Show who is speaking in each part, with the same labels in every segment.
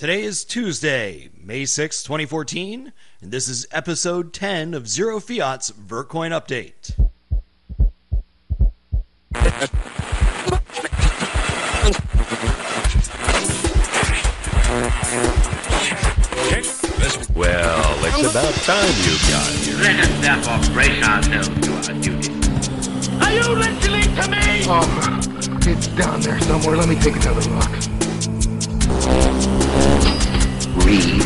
Speaker 1: Today is Tuesday, May 6, 2014, and this is episode 10 of Zero Fiat's Vertcoin Update.
Speaker 2: Well, it's about time you got here.
Speaker 3: Let us therefore brace ourselves to our duty. Are you listening to me?
Speaker 4: Oh, it's down there somewhere. Let me take another look.
Speaker 5: Greed,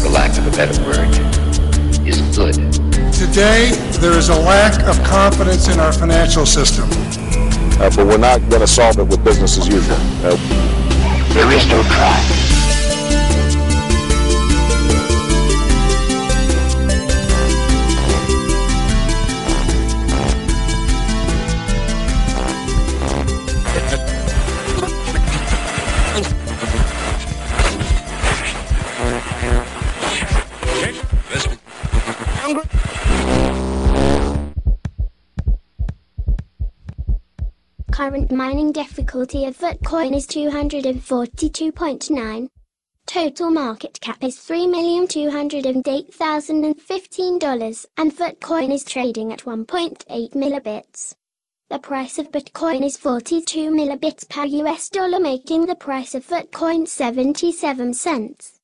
Speaker 5: for lack of a better word, is good.
Speaker 6: Today, there is a lack of confidence in our financial system.
Speaker 7: But we're not going to solve it with business as usual.
Speaker 5: There is no try.
Speaker 8: Current mining difficulty of Vertcoin is 242.9. Total market cap is $3,208,015, and Vertcoin is trading at 1.8 millibits. The price of Bitcoin is 42 millibits per US dollar, making the price of Vertcoin 77 cents.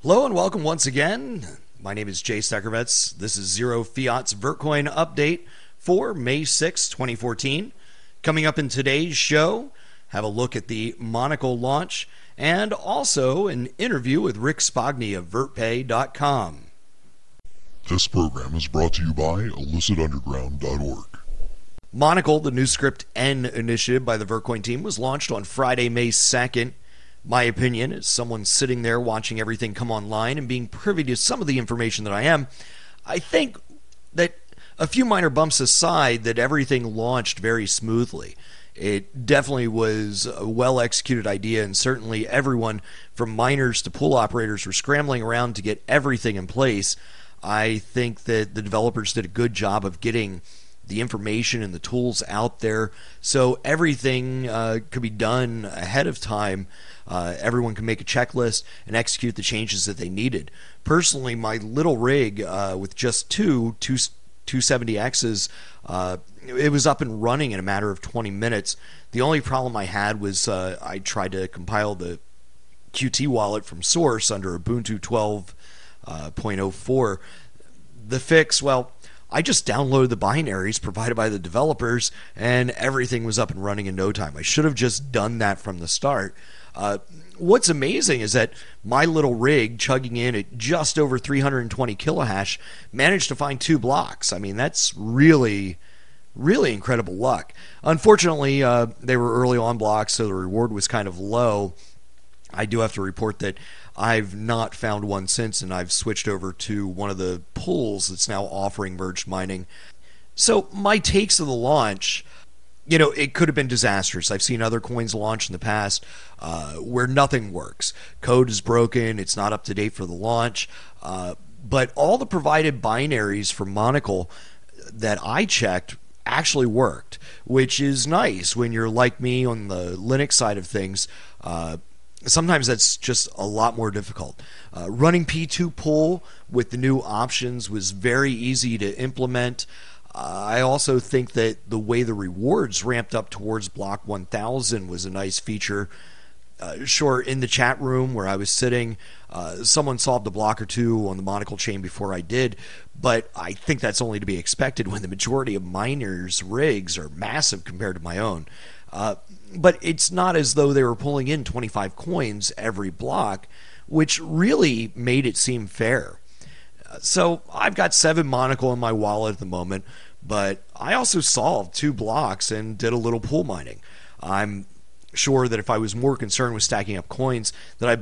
Speaker 1: Hello and welcome once again. My name is Jay Steckervetz. This is Zero Fiat's Vertcoin Update for May 6, 2014. Coming up in today's show, have a look at the Monocle launch and also an interview with Rick Spagni of VertPay.com.
Speaker 9: This program is brought to you by illicitunderground.org.
Speaker 1: Monocle, the new Script N initiative by the Vertcoin team, was launched on Friday, May 2nd. My opinion, as someone sitting there watching everything come online and being privy to some of the information that I am, I think that a few minor bumps aside, that everything launched very smoothly. It definitely was a well-executed idea, and certainly everyone from miners to pool operators were scrambling around to get everything in place. I think that the developers did a good job of getting the information and the tools out there so everything could be done ahead of time. Everyone can make a checklist and execute the changes that they needed. Personally, my little rig with just two 270Xs, it was up and running in a matter of 20 minutes. The only problem I had was I tried to compile the Qt wallet from source under Ubuntu 12.04. The fix, well, I just downloaded the binaries provided by the developers and everything was up and running in no time. I should have just done that from the start. What's amazing is that my little rig, chugging in at just over 320 kilohash, managed to find 2 blocks. I mean, that's really incredible luck. Unfortunately, they were early on blocks, so the reward was kind of low. I do have to report that I've not found one since, and I've switched over to one of the pools that's now offering merged mining. So my takes of the launch, you know, it could have been disastrous. I've seen other coins launch in the past where nothing works. Code is broken. It's not up to date for the launch. But all the provided binaries for Monocle that I checked actually worked, which is nice when you're like me on the Linux side of things. Sometimes that's just a lot more difficult. Running P2 pool with the new options was very easy to implement. I also think that the way the rewards ramped up towards block 1000 was a nice feature. Sure, in the chat room where I was sitting, someone solved a block or two on the Monocle chain before I did, but I think that's only to be expected when the majority of miners' rigs are massive compared to my own. But it's not as though they were pulling in 25 coins every block, which really made it seem fair. So I've got 7 Monocle in my wallet at the moment, but I also solved 2 blocks and did a little pool mining. I'm sure that if I was more concerned with stacking up coins, that I'd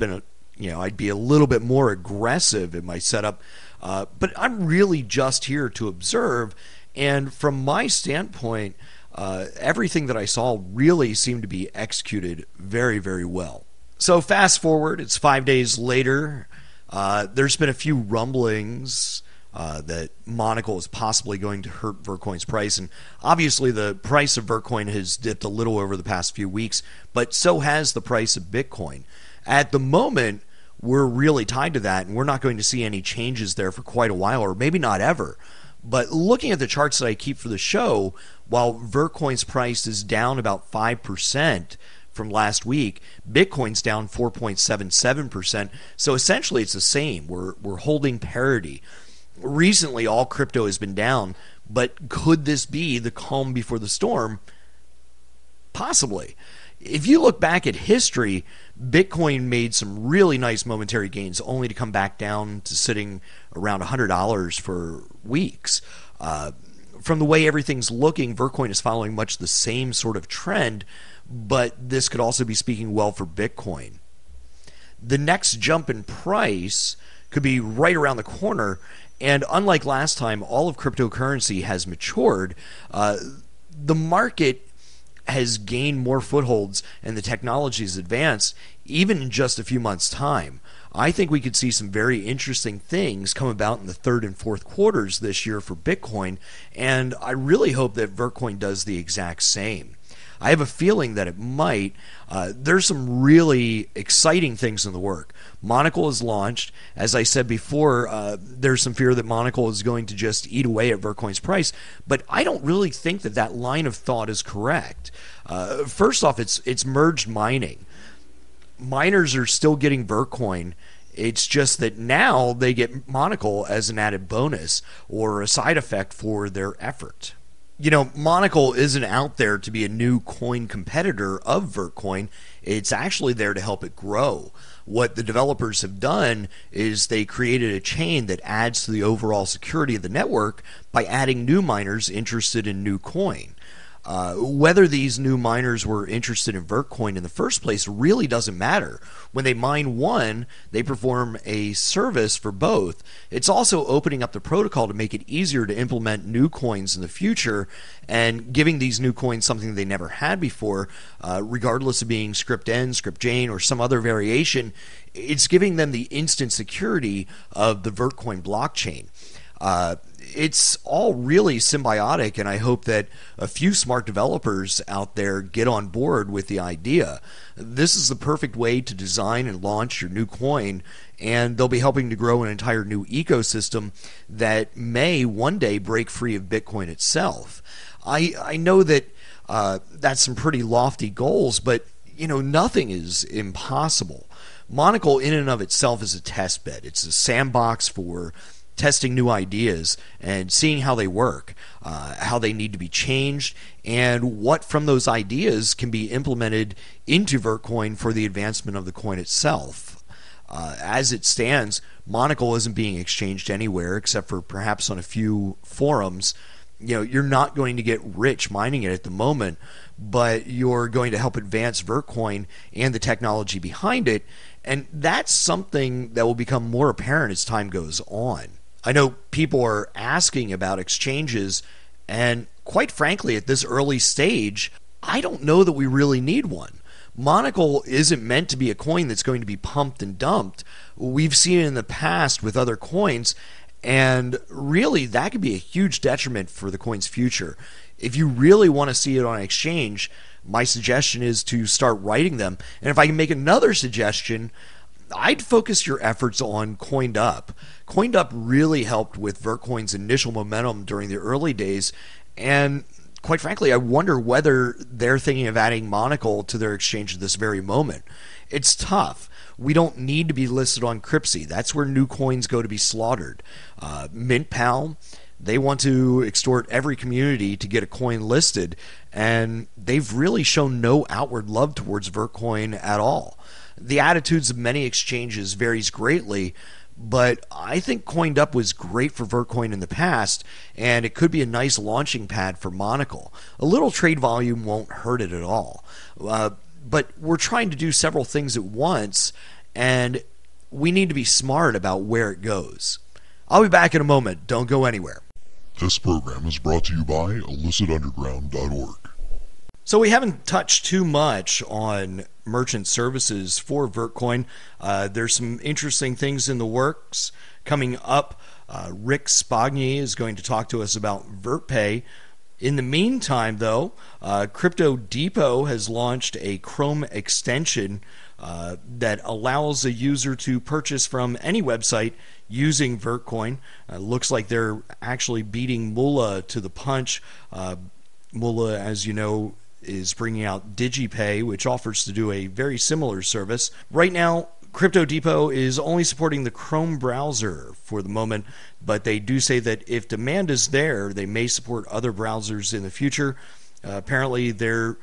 Speaker 1: be a little bit more aggressive in my setup. But I'm really just here to observe, and from my standpoint, everything that I saw really seemed to be executed very, very well. So fast forward, it's 5 days later. There's been a few rumblings that Monocle is possibly going to hurt Vertcoin's price, and obviously the price of Vertcoin has dipped a little over the past few weeks, but so has the price of Bitcoin. At the moment, we're really tied to that, and we're not going to see any changes there for quite a while, or maybe not ever. But looking at the charts that I keep for the show, while Vertcoin's price is down about 5% from last week, Bitcoin's down 4.77%. So essentially it's the same. We're holding parity. Recently, all crypto has been down, but could this be the calm before the storm? Possibly. If you look back at history, Bitcoin made some really nice momentary gains only to come back down to sitting around $100 for weeks. From the way everything's looking, Vertcoin is following much the same sort of trend, but this could also be speaking well for Bitcoin. The next jump in price could be right around the corner, and unlike last time, all of cryptocurrency has matured. The market has gained more footholds and the technology has advanced even in just a few months' time. I think we could see some very interesting things come about in the third and fourth quarters this year for Bitcoin, and I really hope that Vertcoin does the exact same. I have a feeling that it might. There's some really exciting things in the work. Monocle is launched. As I said before, there's some fear that Monocle is going to just eat away at Vertcoin's price, but I don't really think that that line of thought is correct. First off, it's merged mining. Miners are still getting Vertcoin. It's just that now they get Monocle as an added bonus or a side effect for their effort. You know, Monocle isn't out there to be a new coin competitor of Vertcoin. It's actually there to help it grow. What the developers have done is they created a chain that adds to the overall security of the network by adding new miners interested in new coin. Whether these new miners were interested in Vertcoin in the first place really doesn't matter. When they mine one, they perform a service for both. It's also opening up the protocol to make it easier to implement new coins in the future and giving these new coins something they never had before, regardless of being script N, script Jane, or some other variation. It's giving them the instant security of the Vertcoin blockchain. It's all really symbiotic, and I hope that a few smart developers out there get on board with the idea. This is the perfect way to design and launch your new coin, and they'll be helping to grow an entire new ecosystem that may one day break free of Bitcoin itself. I know that that's some pretty lofty goals, but you know, nothing is impossible. Monocle in and of itself is a test bed. It's a sandbox for testing new ideas and seeing how they work, how they need to be changed, and what from those ideas can be implemented into Vertcoin for the advancement of the coin itself. As it stands, Monocle isn't being exchanged anywhere except for perhaps on a few forums. You know, you're not going to get rich mining it at the moment, but you're going to help advance Vertcoin and the technology behind it, and that's something that will become more apparent as time goes on. I know people are asking about exchanges, and quite frankly, at this early stage, I don't know that we really need one. Monocle isn't meant to be a coin that's going to be pumped and dumped. We've seen it in the past with other coins, and really that could be a huge detriment for the coin's future. If you really want to see it on an exchange, my suggestion is to start writing them. And if I can make another suggestion, I'd focus your efforts on CoinedUp. CoinedUp really helped with Vertcoin's initial momentum during the early days, and quite frankly, I wonder whether they're thinking of adding Monocle to their exchange at this very moment. It's tough. We don't need to be listed on Cryptsy. That's where new coins go to be slaughtered. MintPal, they want to extort every community to get a coin listed, and they've really shown no outward love towards Vertcoin at all. The attitudes of many exchanges varies greatly, but I think CoinedUp was great for Vertcoin in the past, and it could be a nice launching pad for Monocle. A little trade volume won't hurt it at all. But we're trying to do several things at once, and we need to be smart about where it goes. I'll be back in a moment. Don't go anywhere.
Speaker 9: This program is brought to you by illicitunderground.org.
Speaker 1: So we haven't touched too much on merchant services for Vertcoin. There's some interesting things in the works coming up. Rick Spagni is going to talk to us about VertPay. In the meantime, though, Crypto Depot has launched a Chrome extension that allows a user to purchase from any website using Vertcoin. Looks like they're actually beating Moolah to the punch. Moolah, as you know, is bringing out DigiPay, which offers to do a very similar service. Right now, Crypto Depot is only supporting the Chrome browser for the moment, but they do say that if demand is there, they may support other browsers in the future. Apparently, their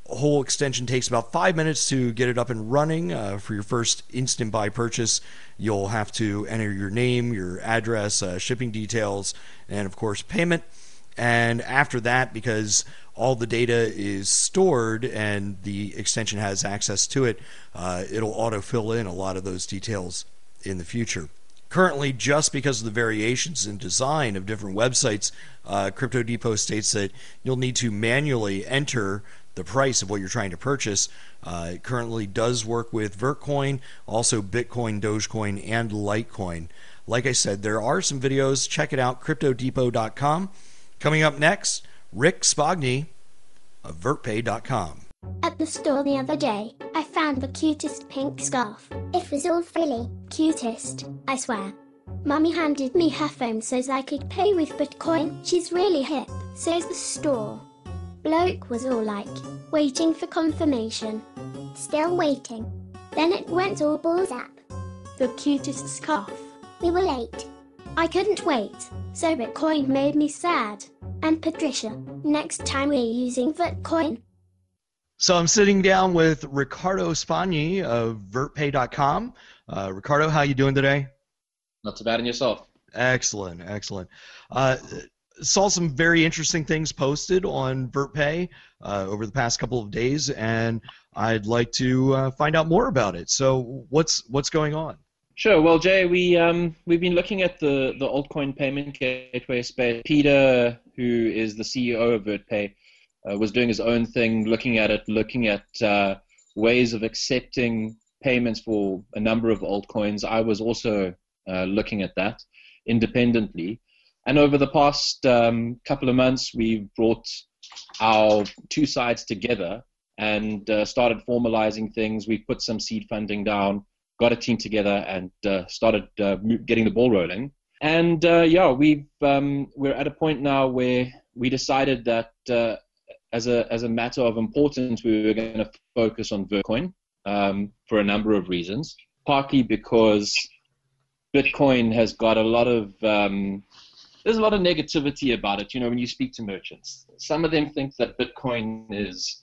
Speaker 1: whole extension takes about 5 minutes to get it up and running. For your first instant buy purchase, you'll have to enter your name, your address, shipping details, and of course payment. And after that, because all the data is stored and the extension has access to it, it'll auto-fill in a lot of those details in the future. Currently, just because of the variations in design of different websites, Crypto Depot states that you'll need to manually enter the price of what you're trying to purchase. It currently does work with Vertcoin, also Bitcoin, Dogecoin, and Litecoin. Like I said, there are some videos. Check it out, cryptodepot.com. Coming up next, Rick Spagni of VertPay.com.
Speaker 8: At the store the other day, I found the cutest pink scarf. It was all frilly. Cutest, I swear. Mummy handed me her phone so I could pay with Bitcoin. She's really hip, says the store. Bloke was all like, waiting for confirmation. Still waiting. Then it went all balls up. The cutest scarf. We were late. I couldn't wait, so Bitcoin made me sad. And Patricia, next time we're using Vertcoin.
Speaker 1: So I'm sitting down with Riccardo Spagni of VertPay.com. Riccardo, how you doing today?
Speaker 10: Not too bad, and yourself?
Speaker 1: Excellent, excellent. Saw some very interesting things posted on VertPay over the past couple of days, and I'd like to find out more about it. So what's going on?
Speaker 10: Sure. Well, Jay, we've been looking at the altcoin payment gateway space. Peter, who is the CEO of VertPay, was doing his own thing, looking at ways of accepting payments for a number of altcoins. I was also looking at that independently. And over the past couple of months, we've brought our two sides together and started formalizing things. We put some seed funding down, got a team together, and started getting the ball rolling. And yeah, we're at a point now where we decided that as a matter of importance, we were going to focus on Vertcoin for a number of reasons. Partly because Bitcoin has got a lot of there's a lot of negativity about it. You know, when you speak to merchants, some of them think that Bitcoin is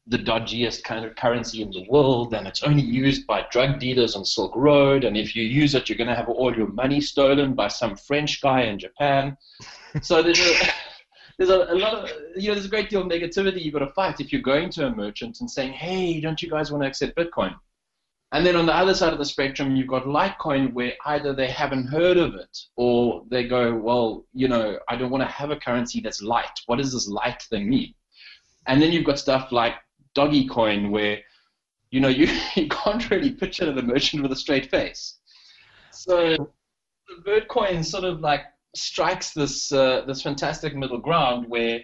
Speaker 10: the dodgiest kind of currency in the world, and it's only used by drug dealers on Silk Road, and if you use it, you're going to have all your money stolen by some French guy in Japan. So there's a lot of, there's a great deal of negativity you've got to fight if you're going to a merchant and saying, hey, don't you guys want to accept Bitcoin? And then on the other side of the spectrum, you've got Litecoin, where either they haven't heard of it, or they go, well, I don't want to have a currency that's light. What does this light thing mean? And then you've got stuff like Dogecoin, where you can't really pitch it at a merchant with a straight face. So Vertcoin sort of like strikes this fantastic middle ground where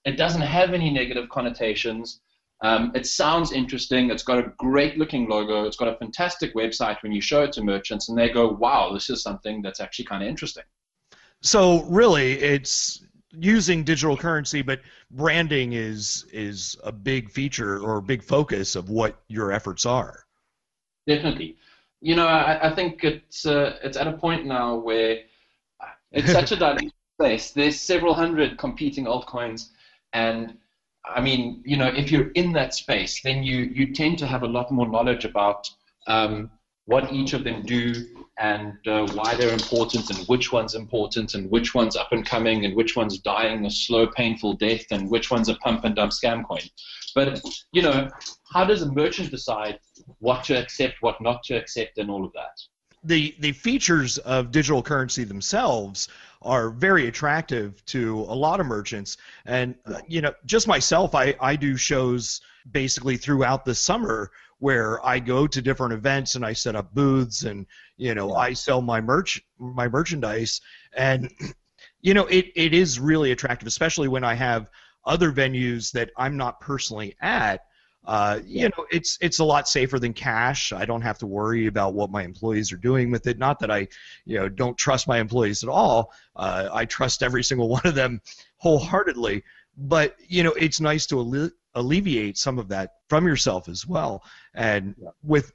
Speaker 10: it doesn't have any negative connotations. It sounds interesting. It's got a great looking logo. It's got a fantastic website when you show it to merchants, and they go, wow, this is something that's actually kind of interesting.
Speaker 1: So really, it's using digital currency, but branding is a big feature or a big focus of what your efforts are.
Speaker 10: Definitely. I think it's at a point now where it's such a dynamic space. There's several hundred competing altcoins, and I mean, if you're in that space, then you tend to have a lot more knowledge about what each of them do and why they're important, and which one's important, and which one's up and coming, and which one's dying a slow, painful death, and which one's a pump and dump scam coin. But how does a merchant decide what to accept, what not to accept, and all of that?
Speaker 1: The features of digital currency themselves are very attractive to a lot of merchants, and just myself, I do shows basically throughout the summer where I go to different events and I set up booths, and I sell my merchandise, and it is really attractive, especially when I have other venues that I'm not personally at. You know, it's a lot safer than cash. I don't have to worry about what my employees are doing with it. Not that I, don't trust my employees at all. I trust every single one of them wholeheartedly. But it's nice to alleviate some of that from yourself as well. And with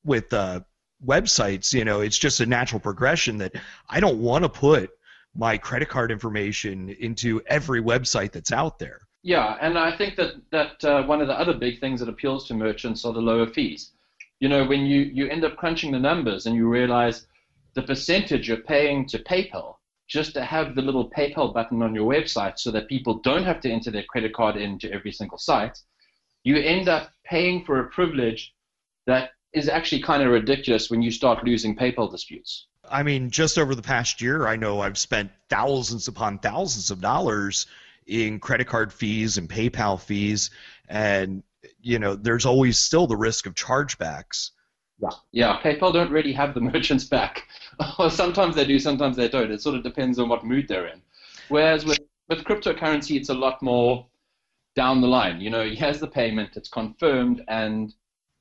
Speaker 1: websites, it's just a natural progression that I don't want to put my credit card information into every website that's out there.
Speaker 10: Yeah, and I think that one of the other big things that appeals to merchants are the lower fees. When you end up crunching the numbers and you realize the percentage you're paying to PayPal just to have the little PayPal button on your website so that people don't have to enter their credit card into every single site, you end up paying for a privilege that is actually kind of ridiculous when you start losing PayPal disputes.
Speaker 1: I mean, just over the past year, I know I've spent thousands upon thousands of dollars in credit card fees and PayPal fees, and there's always still the risk of chargebacks.
Speaker 10: Yeah, PayPal don't really have the merchants back. Sometimes they do, sometimes they don't. It sort of depends on what mood they're in. Whereas with cryptocurrency, it's a lot more down the line. Here's the payment, it's confirmed, and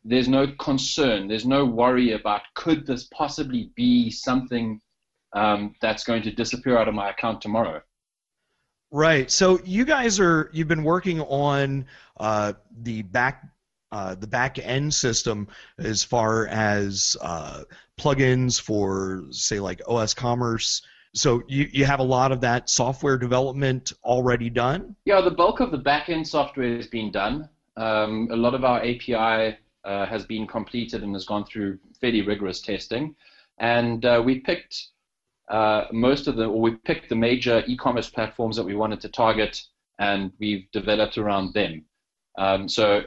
Speaker 10: there's no concern, there's no worry about could this possibly be something that's going to disappear out of my account tomorrow.
Speaker 1: Right. So you've been working on the back end system as far as plugins for, say, like OS Commerce. So you have a lot of that software development already done? Yeah,
Speaker 10: the bulk of the back end software has been done. A lot of our API has been completed and has gone through fairly rigorous testing, and we picked the major e-commerce platforms that we wanted to target, and we've developed around them. So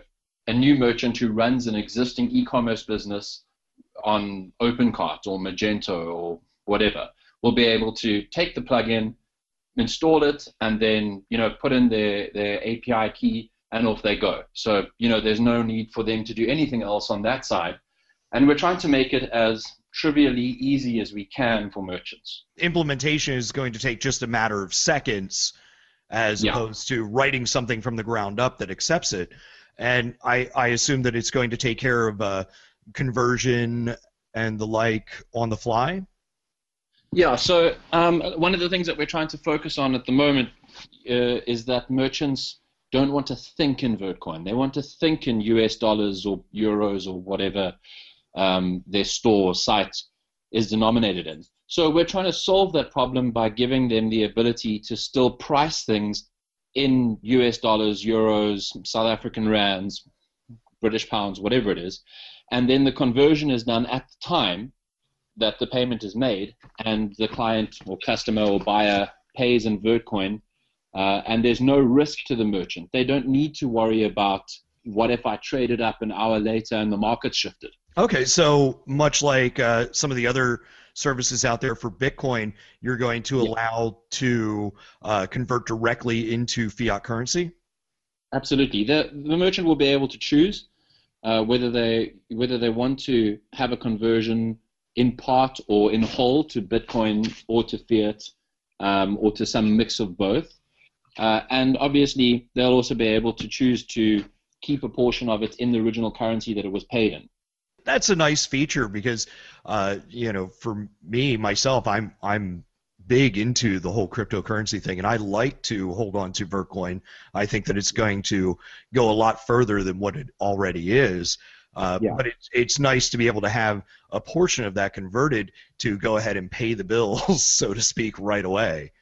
Speaker 10: a new merchant who runs an existing e-commerce business on OpenCart or Magento or whatever will be able to take the plugin, install it, and then put in their API key, and off they go. So there's no need for them to do anything else on that side, and we're trying to make it as trivially easy as we can for merchants.
Speaker 1: Implementation is going to take just a matter of seconds as opposed to writing something from the ground up that accepts it. And I assume that it's going to take care of conversion and the like on the fly?
Speaker 10: Yeah, so one of the things that we're trying to focus on at the moment is that merchants don't want to think in Vertcoin. They want to think in US dollars or euros or whatever their store or site is denominated in. So we're trying to solve that problem by giving them the ability to still price things in US dollars, euros, South African rands, British pounds, whatever it is, and then the conversion is done at the time that the payment is made, and the client or customer or buyer pays in Vertcoin, and there's no risk to the merchant. They don't need to worry about what if I traded up an hour later and the market shifted.
Speaker 1: Okay, so much like some of the other services out there for Bitcoin, you're going to allow to convert directly into fiat currency?
Speaker 10: Absolutely. The merchant will be able to choose whether they want to have a conversion in part or in whole to Bitcoin or to fiat or to some mix of both. And obviously, they'll also be able to choose to keep a portion of it in the original currency that it was paid in.
Speaker 1: That's a nice feature because, for me, myself, I'm big into the whole cryptocurrency thing, and I like to hold on to Vertcoin. I think that it's going to go a lot further than what it already is. But it's nice to be able to have a portion of that converted to go ahead and pay the bills, so to speak, right away.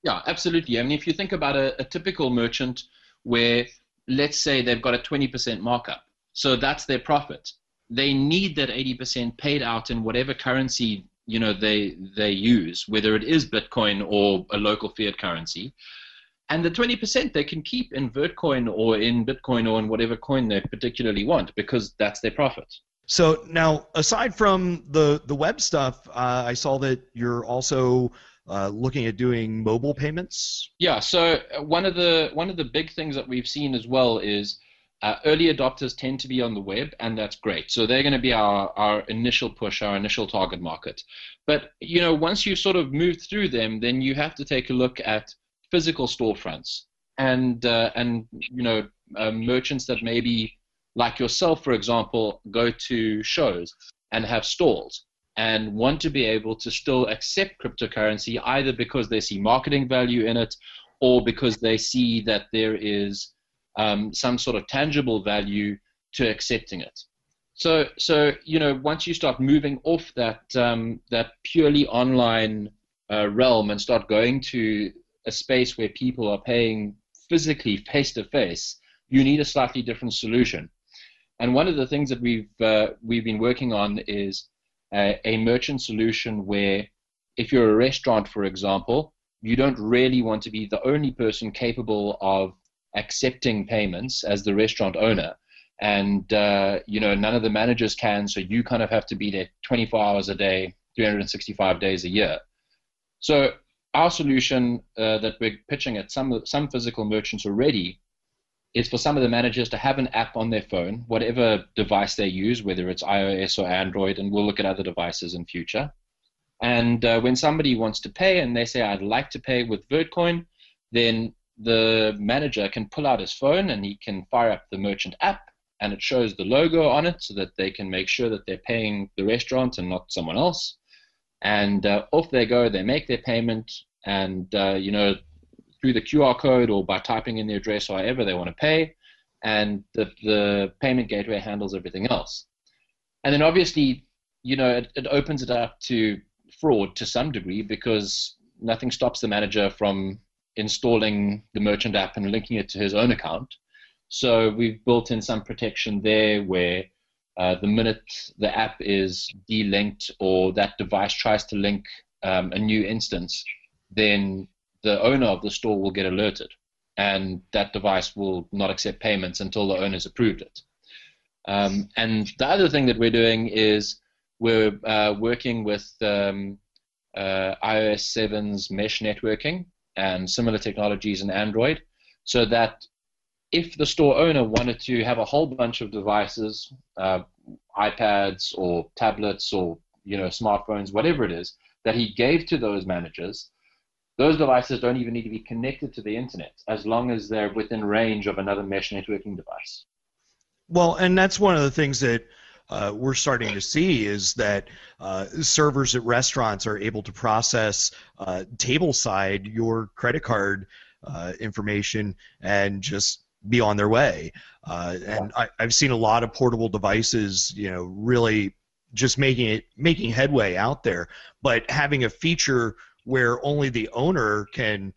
Speaker 10: Yeah, absolutely. I mean, if you think about a typical merchant where, let's say, they've got a 20% markup, so that's their profit. They need that 80% paid out in whatever currency they use, whether it is Bitcoin or a local fiat currency. And the 20% they can keep in Vertcoin or in Bitcoin or in whatever coin they particularly want because that's their profit.
Speaker 1: So now, aside from the web stuff, I saw that you're also looking at doing mobile payments.
Speaker 10: Yeah. So one of the big things that we've seen as well is early adopters tend to be on the web, and that's great. So they're going to be our initial push, our initial target market. But once you sort of move through them, then you have to take a look at physical storefronts and merchants that maybe like yourself, for example, go to shows and have stalls and want to be able to still accept cryptocurrency, either because they see marketing value in it or because they see that there is some sort of tangible value to accepting it. So once you start moving off that purely online realm and start going to a space where people are paying physically face to face, you need a slightly different solution. And one of the things that we've been working on is a merchant solution where, if you're a restaurant, for example, you don't really want to be the only person capable of accepting payments as the restaurant owner. And none of the managers can, so you kind of have to be there 24 hours a day, 365 days a year. So our solution that we're pitching at some physical merchants already is for some of the managers to have an app on their phone, whatever device they use, whether it's iOS or Android, and we'll look at other devices in future. And when somebody wants to pay and they say, I'd like to pay with Vertcoin, then the manager can pull out his phone and he can fire up the merchant app, and it shows the logo on it so that they can make sure that they're paying the restaurant and not someone else. And off they go, they make their payment, and through the QR code or by typing in the address or however they want to pay, and the payment gateway handles everything else. And then obviously, it opens it up to fraud to some degree, because nothing stops the manager from installing the merchant app and linking it to his own account. So we've built in some protection there where the minute the app is delinked or that device tries to link a new instance, then the owner of the store will get alerted, and that device will not accept payments until the owner's approved it. And the other thing that we're doing is we're working with iOS 7's mesh networking and similar technologies in Android, so that if the store owner wanted to have a whole bunch of devices, iPads or tablets or smartphones, whatever it is, that he gave to those managers, those devices don't even need to be connected to the internet, as long as they're within range of another mesh networking device.
Speaker 1: Well, and that's one of the things that we're starting to see is that servers at restaurants are able to process tableside your credit card information and just be on their way. And I've seen a lot of portable devices, really just making headway out there. But having a feature where only the owner can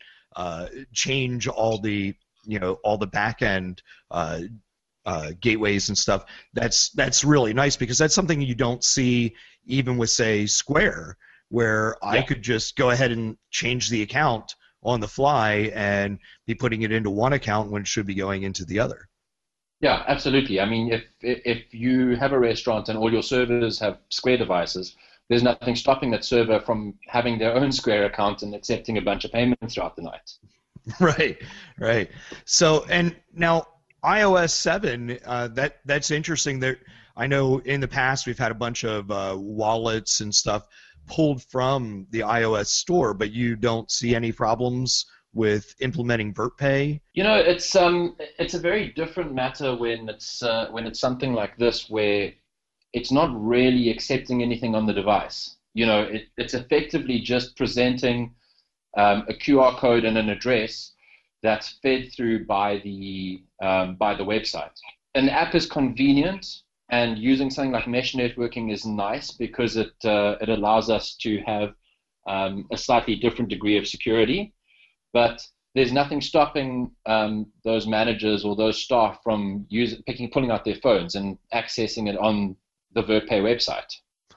Speaker 1: change all the back end gateways and stuff, that's really nice, because that's something you don't see even with, say, Square, where I could just go ahead and change the account on the fly and be putting it into one account when it should be going into the other.
Speaker 10: Yeah, absolutely. I mean, if you have a restaurant and all your servers have Square devices, there's nothing stopping that server from having their own Square account and accepting a bunch of payments throughout the night.
Speaker 1: Right. So, and now iOS 7, that's interesting. That I know in the past we've had a bunch of wallets and stuff pulled from the iOS store, but you don't see any problems with implementing VertPay?
Speaker 10: It's a very different matter when it's something like this, where it's not really accepting anything on the device. It's effectively just presenting a QR code and an address that's fed through by the website. An app is convenient, and using something like mesh networking is nice because it allows us to have a slightly different degree of security. But there's nothing stopping those managers or those staff from pulling out their phones and accessing it on the VertPay website.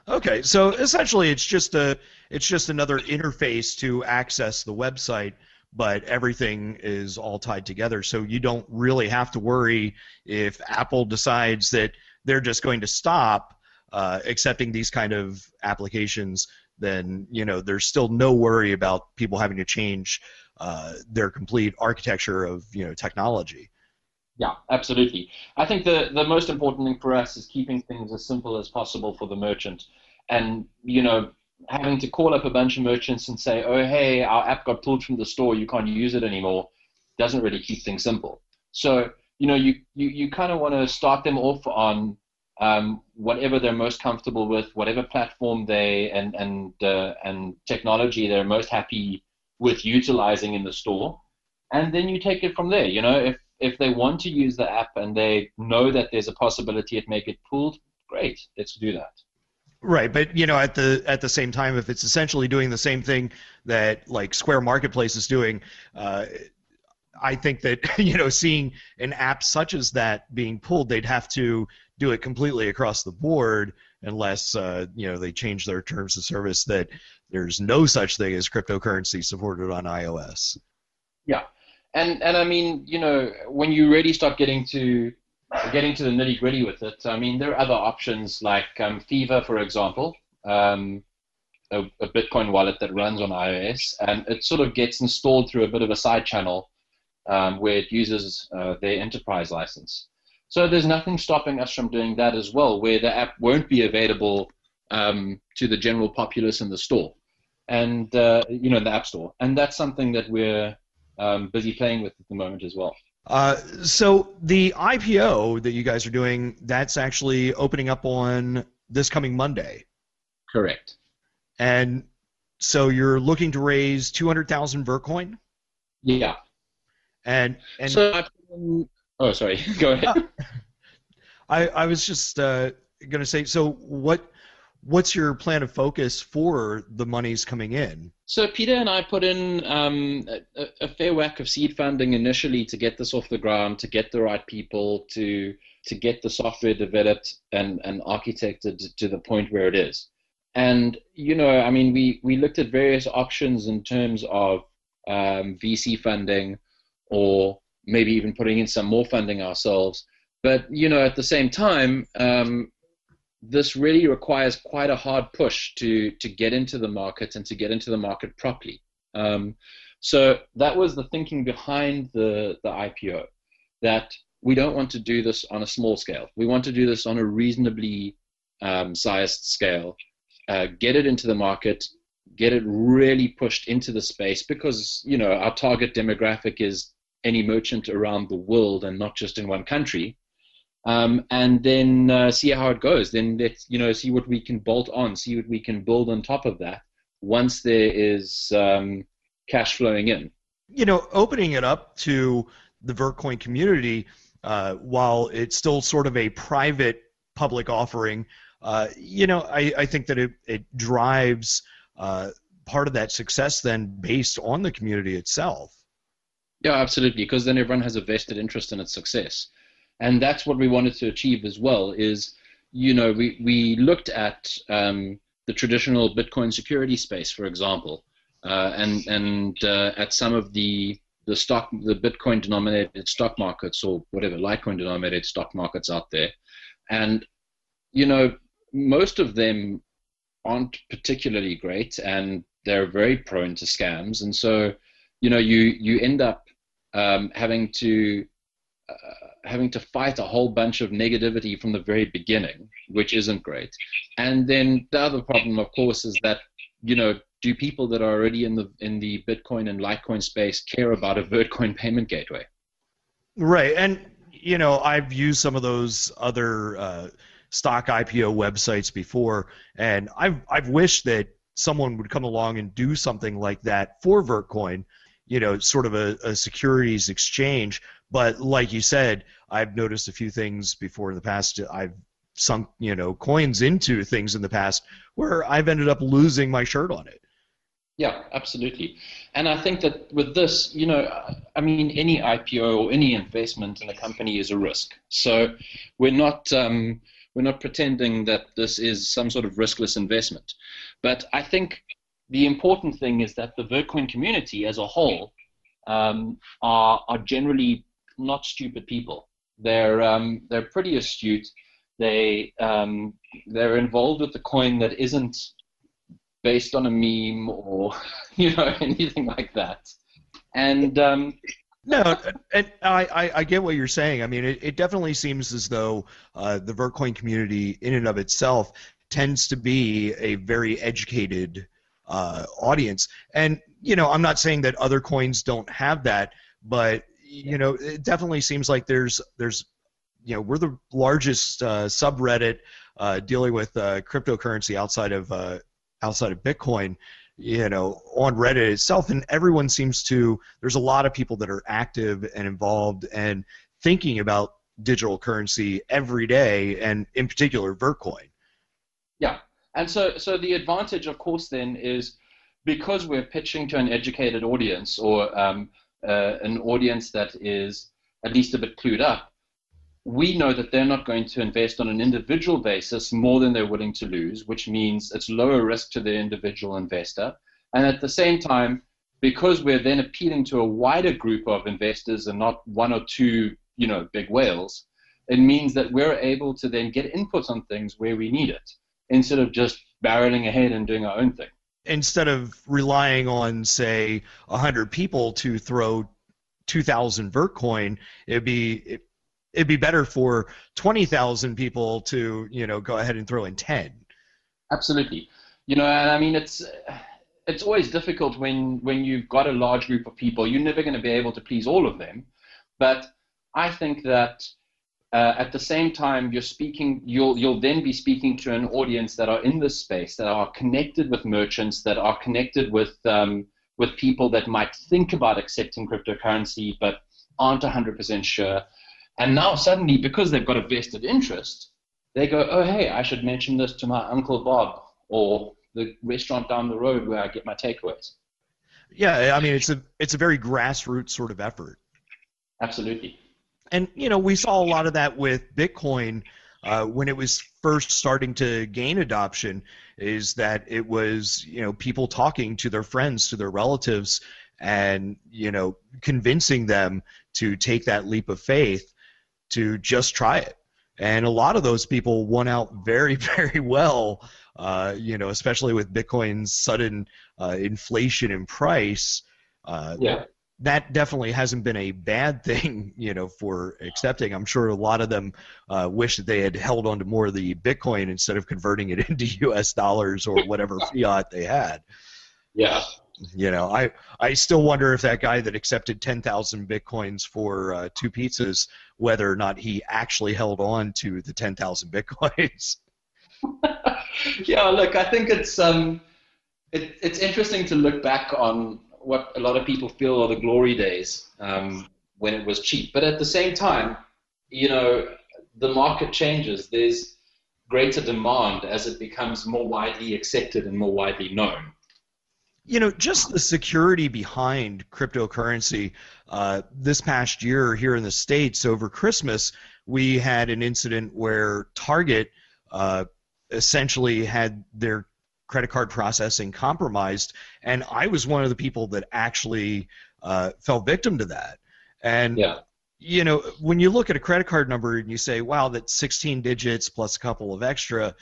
Speaker 1: Okay, so essentially it's just another interface to access the website, but everything is all tied together. So you don't really have to worry if Apple decides that they're just going to stop accepting these kind of applications. Then there's still no worry about people having to change their complete architecture of technology.
Speaker 10: Yeah, absolutely. I think the most important thing for us is keeping things as simple as possible for the merchant, and having to call up a bunch of merchants and say, oh hey, our app got pulled from the store, you can't use it anymore, doesn't really keep things simple. So you kind of want to start them off on whatever they're most comfortable with, whatever platform and technology they're most happy with utilizing in the store, and then you take it from there. If they want to use the app and they know that there's a possibility it may get pulled, great, let's do that.
Speaker 1: Right, but at the same time, if it's essentially doing the same thing that like Square Marketplace is doing, I think that seeing an app such as that being pulled, they'd have to do it completely across the board, unless they change their terms of service that there's no such thing as cryptocurrency supported on iOS.
Speaker 10: Yeah, and I mean, when you really start getting to the nitty-gritty with it, I mean, there are other options like Fever, for example, a Bitcoin wallet that runs on iOS, and it sort of gets installed through a bit of a side channel where it uses their enterprise license. So there's nothing stopping us from doing that as well, where the app won't be available to the general populace in the store, and in the App Store, and that's something that we're busy playing with at the moment as well.
Speaker 1: So the IPO that you guys are doing, that's actually opening up on this coming Monday.
Speaker 10: Correct.
Speaker 1: And so you're looking to raise 200,000 Vertcoin?
Speaker 10: Yeah.
Speaker 1: And
Speaker 10: so oh, sorry. Go ahead.
Speaker 1: I was just going to say, so what's your plan of focus for the monies coming in?
Speaker 10: So Peter and I put in a fair whack of seed funding initially to get this off the ground, to get the right people, to get the software developed and architected to the point where it is. And, I mean, we looked at various options in terms of VC funding, or maybe even putting in some more funding ourselves. But, at the same time, this really requires quite a hard push to get into the market and to get into the market properly. So that was the thinking behind the IPO, that we don't want to do this on a small scale. We want to do this on a reasonably sized scale, get it into the market, get it really pushed into the space, because our target demographic is any merchant around the world and not just in one country. And then see how it goes. Then let's see what we can bolt on, see what we can build on top of that once there is cash flowing in.
Speaker 1: Opening it up to the Vertcoin community, while it's still sort of a private public offering, I think that it drives part of that success then based on the community itself.
Speaker 10: Yeah, absolutely, because then everyone has a vested interest in its success. And that's what we wanted to achieve as well, is, we looked at the traditional Bitcoin security space, for example, and at some of the Bitcoin denominated stock markets, or whatever, Litecoin denominated stock markets out there. And, most of them aren't particularly great, and they're very prone to scams. And so, you end up having to fight a whole bunch of negativity from the very beginning, which isn't great. And then the other problem, of course, is that, do people that are already in the Bitcoin and Litecoin space care about a Vertcoin payment gateway?
Speaker 1: Right. And, I've used some of those other stock IPO websites before, and I've wished that someone would come along and do something like that for Vertcoin, sort of a securities exchange. But like you said, I've noticed a few things before in the past. I've sunk, coins into things in the past where I've ended up losing my shirt on it.
Speaker 10: Yeah, absolutely. And I think that with this, I mean, any IPO or any investment in a company is a risk. So we're not pretending that this is some sort of riskless investment. But I think the important thing is that the Vertcoin community as a whole are generally not stupid people. They're pretty astute. They're involved with the coin that isn't based on a meme or anything like that. And
Speaker 1: no, and I get what you're saying. I mean, it definitely seems as though the Vertcoin community in and of itself tends to be a very educated audience. And I'm not saying that other coins don't have that, but it definitely seems like there's we're the largest subreddit dealing with cryptocurrency outside of Bitcoin, on Reddit itself, and everyone seems to. There's a lot of people that are active and involved and thinking about digital currency every day, and in particular Vertcoin.
Speaker 10: Yeah, and so the advantage, of course, then is because we're pitching to an educated audience, or an audience that is at least a bit clued up, we know that they're not going to invest on an individual basis more than they're willing to lose, which means it's lower risk to the individual investor. And at the same time, because we're then appealing to a wider group of investors and not one or two, big whales, it means that we're able to then get input on things where we need it, instead of just barreling ahead and doing our own thing.
Speaker 1: Instead of relying on, say, 100 people to throw 2,000 Vertcoin, it'd be better for 20,000 people to, go ahead and throw in 10.
Speaker 10: Absolutely. And I mean, it's always difficult when you've got a large group of people. You're never going to be able to please all of them. But I think that at the same time, you'll then be speaking to an audience that are in this space, that are connected with merchants, that are connected with people that might think about accepting cryptocurrency but aren't 100% sure. And now suddenly, because they've got a vested interest, they go, oh, hey, I should mention this to my Uncle Bob or the restaurant down the road where I get my takeaways.
Speaker 1: Yeah, I mean, it's a very grassroots sort of effort.
Speaker 10: Absolutely.
Speaker 1: And, we saw a lot of that with Bitcoin when it was first starting to gain adoption, is that it was, people talking to their friends, to their relatives, and, convincing them to take that leap of faith to just try it. And a lot of those people won out very, very well, especially with Bitcoin's sudden inflation in price.
Speaker 10: Yeah.
Speaker 1: That definitely hasn't been a bad thing, for accepting. I'm sure a lot of them wish that they had held on to more of the Bitcoin instead of converting it into U.S. dollars or whatever fiat they had.
Speaker 10: Yeah.
Speaker 1: I still wonder if that guy that accepted 10,000 Bitcoins for 2 pizzas, whether or not he actually held on to the 10,000 Bitcoins.
Speaker 10: Yeah, look, I think it's interesting to look back on what a lot of people feel are the glory days when it was cheap. But at the same time, the market changes. There's greater demand as it becomes more widely accepted and more widely known.
Speaker 1: Just the security behind cryptocurrency. This past year here in the States, over Christmas, we had an incident where Target essentially had their credit card processing compromised, and I was one of the people that actually fell victim to that. And
Speaker 10: yeah.
Speaker 1: When you look at a credit card number and you say, wow, that's 16 digits plus a couple of extra,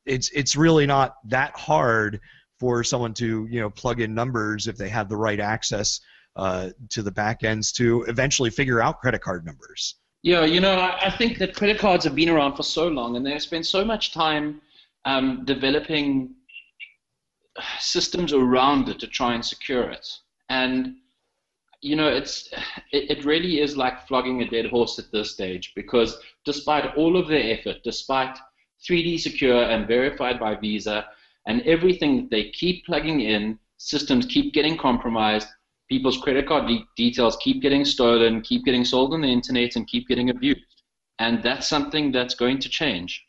Speaker 1: it's really not that hard for someone to plug in numbers if they have the right access to the back ends to eventually figure out credit card numbers.
Speaker 10: Yeah, I think that credit cards have been around for so long, and they've spent so much time developing systems around it to try and secure it. And it really is like flogging a dead horse at this stage, because despite all of their effort, despite 3D secure and verified by Visa, and everything that they keep plugging in, systems keep getting compromised, people's credit card details keep getting stolen, keep getting sold on the internet, and keep getting abused. And that's something that's going to change.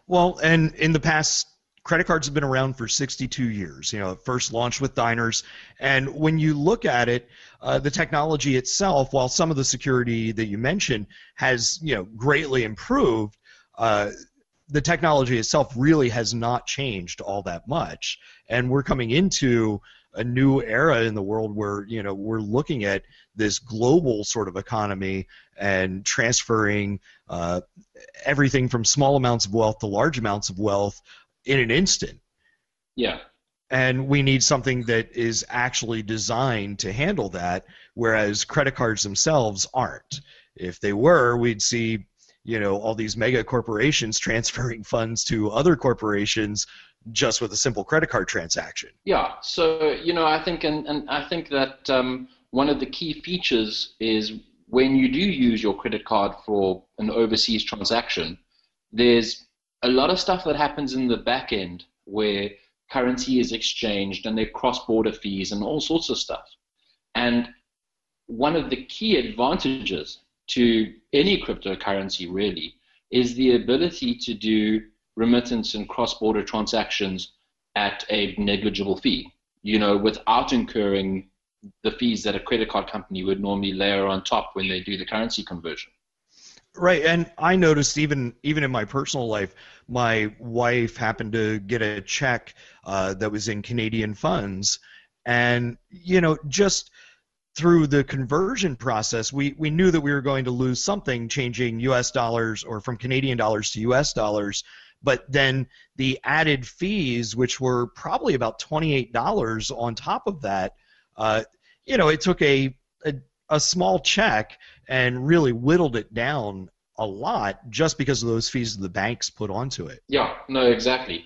Speaker 1: Well, and in the past, credit cards have been around for 62 years. First launched with diners. And when you look at it, the technology itself, while some of the security that you mentioned has, greatly improved, the technology itself really has not changed all that much. And we're coming into a new era in the world where, we're looking at this global sort of economy and transferring everything from small amounts of wealth to large amounts of wealth in an instant.
Speaker 10: Yeah.
Speaker 1: And we need something that is actually designed to handle that, whereas credit cards themselves aren't. If they were, we'd see all these mega corporations transferring funds to other corporations just with a simple credit card transaction.
Speaker 10: Yeah, so I think and I think that one of the key features is when you do use your credit card for an overseas transaction, there's a lot of stuff that happens in the back end where currency is exchanged and there are cross-border fees and all sorts of stuff. And one of the key advantages to any cryptocurrency really is the ability to do remittance and cross-border transactions at a negligible fee, without incurring the fees that a credit card company would normally layer on top when they do the currency conversion.
Speaker 1: Right, and I noticed even in my personal life, my wife happened to get a check that was in Canadian funds, and just through the conversion process, we knew that we were going to lose something changing U.S. dollars or from Canadian dollars to U.S. dollars, but then the added fees, which were probably about $28 on top of that, it took a small check and really whittled it down a lot just because of those fees the banks put onto it.
Speaker 10: Yeah, no, exactly.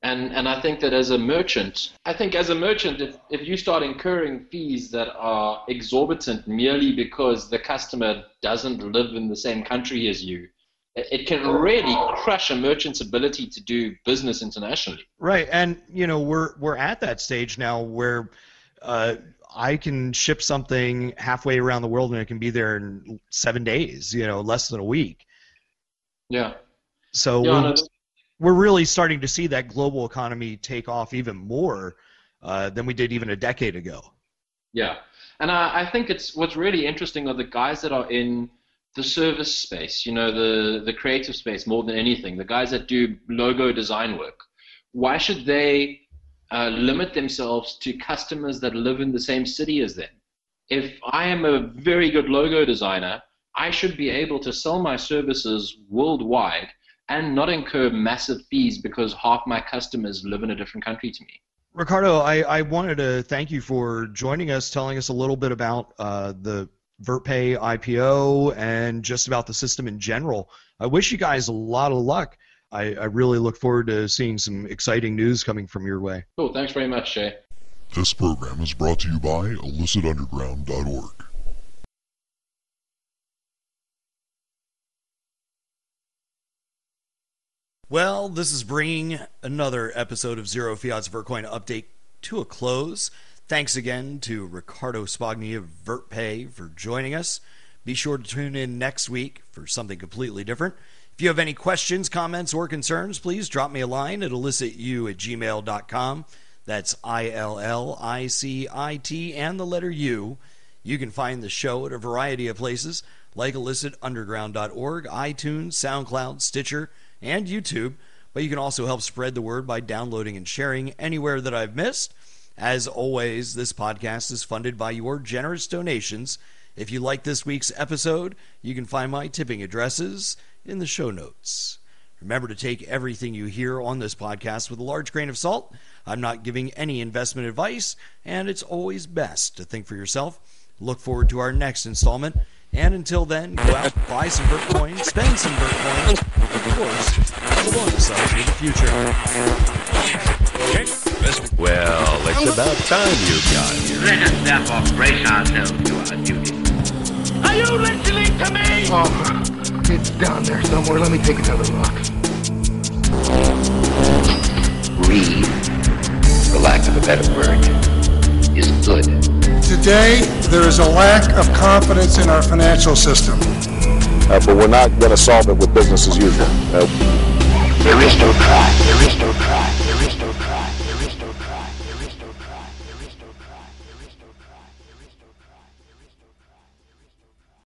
Speaker 10: And I think that as a merchant, if you start incurring fees that are exorbitant merely because the customer doesn't live in the same country as you, it can really crush a merchant's ability to do business internationally.
Speaker 1: Right, and we're at that stage now where I can ship something halfway around the world and it can be there in 7 days, less than a week.
Speaker 10: Yeah.
Speaker 1: So we're really starting to see that global economy take off even more than we did even a decade ago.
Speaker 10: Yeah, and I think what's really interesting are the guys that are in the service space, the creative space more than anything, the guys that do logo design work. Why should they limit themselves to customers that live in the same city as them? If I am a very good logo designer, I should be able to sell my services worldwide and not incur massive fees because half my customers live in a different country to me.
Speaker 1: Riccardo, I wanted to thank you for joining us, telling us a little bit about the VertPay IPO and just about the system in general. I wish you guys a lot of luck. I really look forward to seeing some exciting news coming from your way.
Speaker 10: Cool, thanks very much, Jay.
Speaker 9: This program is brought to you by illicitunderground.org.
Speaker 1: Well, this is bringing another episode of Zero Fiat's Vertcoin Update to a close. Thanks again to Riccardo Spagni of VertPay for joining us. Be sure to tune in next week for something completely different. If you have any questions, comments, or concerns, please drop me a line at illicit@gmail.com. That's ILLICIT and the letter U. You can find the show at a variety of places like illicitunderground.org, iTunes, SoundCloud, Stitcher, and YouTube, but you can also help spread the word by downloading and sharing anywhere that I've missed. As always, this podcast is funded by your generous donations. If you like this week's episode, you can find my tipping addresses in the show notes. Remember to take everything you hear on this podcast with a large grain of salt. I'm not giving any investment advice, and it's always best to think for yourself. Look forward to our next installment. And until then, go out, buy some Vertcoin, spend some Vertcoin, of course, belong yourself for the future.
Speaker 2: Well, it's about time you got here.
Speaker 3: Let us therefore brace ourselves to our duty. Are you listening to me?
Speaker 4: Oh, it's down there somewhere. Let me take another look.
Speaker 5: Greed, for lack of a better word, is good.
Speaker 6: Today, there is a lack of confidence in our financial system.
Speaker 7: But we're not going to solve it with business as usual.
Speaker 5: There is no try. There is no try.